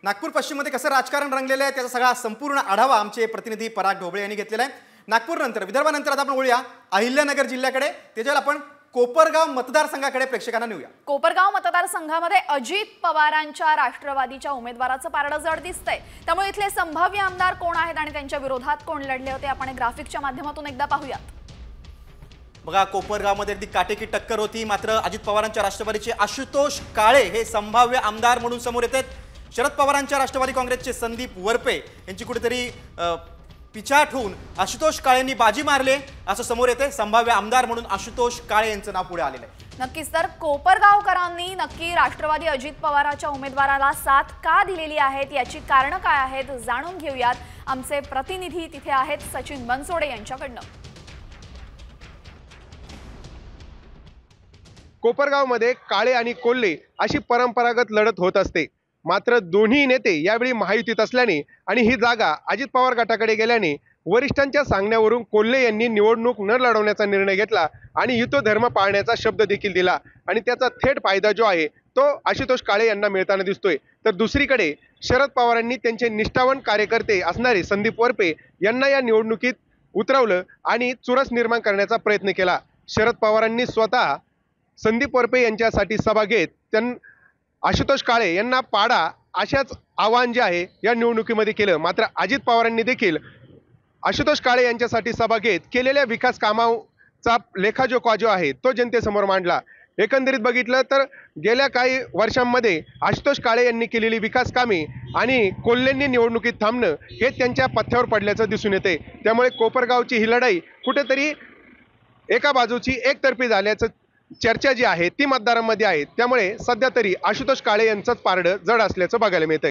नागपूर पश्चिममध्ये कसं राजकारण रंगलेलं आहे त्याचा सगळा संपूर्ण आढावा आमचे प्रतिनिधी पराग ढोबळे यांनी घेतलेला आहे। नागपूरनंतर विदर्भानंतर आता आपण वळूया अहिल्यानगर जिल्ह्याकडे, त्याच्यावर आपण कोपरगाव मतदारसंघाकडे प्रेक्षकांना नेऊया। कोपरगाव मतदारसंघामध्ये अजित पवारांच्या राष्ट्रवादीच्या उमेदवाराचं पारडं जड दिसतंय। त्यामुळे इथले संभाव्य आमदार कोण आहेत आणि त्यांच्या विरोधात कोण लढले होते आपण ग्राफिकच्या माध्यमातून एकदा पाहूयात। बघा, कोपरगावमध्ये अगदी काटेकी टक्कर होती, मात्र अजित पवारांच्या राष्ट्रवादीचे आशुतोष काळे हे संभाव्य आमदार म्हणून समोर येतात। शरद पवारांच्या राष्ट्रवादी काँग्रेसचे संदीप वरपे यांची कुठेतरी पिछाट होऊन आशुतोष काळेंनी बाजी मारले असं समोर येते। संभाव्य आमदार म्हणून आशुतोष काळे यांचं नाव पुढे आलेलं आहे। नक्कीच तर कोपरगावकरांनी नक्की राष्ट्रवादी अजित पवारांच्या उमेदवाराला साथ का दिलेली आहेत याची कारणं काय आहेत जाणून घेऊयात। आमचे प्रतिनिधी तिथे आहेत सचिन बनसोडे यांच्याकडनं। कोपरगावमध्ये काळे आणि कोल्हे अशी परंपरागत लढत होत असते, मात्र दोन्ही नेते यावेळी महायुतीत असल्याने आणि ही जागा अजित पवार गटाकडे गेल्याने वरिष्ठांच्या सांगण्यावरून कोल्हे यांनी निवडणूक न लढवण्याचा निर्णय घेतला आणि युतोधर्म पाळण्याचा शब्द देखील दिला आणि त्याचा थेट फायदा जो आहे तो आशुतोष काळे यांना मिळताना दिसतोय। तर दुसरीकडे शरद पवारांनी त्यांचे निष्ठावान कार्यकर्ते असणारे संदीप वरपे यांना या निवडणुकीत उतरवलं आणि चुरस निर्माण करण्याचा प्रयत्न केला। शरद पवारांनी स्वतः संदीप वरपे यांच्यासाठी सभा घेत आशुतोष काळे यांना पाडा अशाच आवाहन जे आहे या निवडणुकीमध्ये केलं। मात्र अजित पवारांनी देखील आशुतोष काळे यांच्यासाठी सभा घेत केलेल्या विकास कामाचा लेखाजोखा जो आहे तो जनतेसमोर मांडला। एकंदरीत बघितलं तर गेल्या काही वर्षांमध्ये आशुतोष काळे यांनी केलेली विकास कामे आणि कोल्हेंनी निवडणुकीत थांबणं हे त्यांच्या पथ्यावर पडल्याचं दिसून येते। त्यामुळे कोपरगावची ही लढाई कुठेतरी एका बाजूची एकतर्फी झाल्याचं चर्चा जी आहे ती मतदारांमध्ये आहे। त्यामुळे सध्या तरी आशुतोष काळे यांचंच पारडं जड असल्याचं बघायला मिळतंय।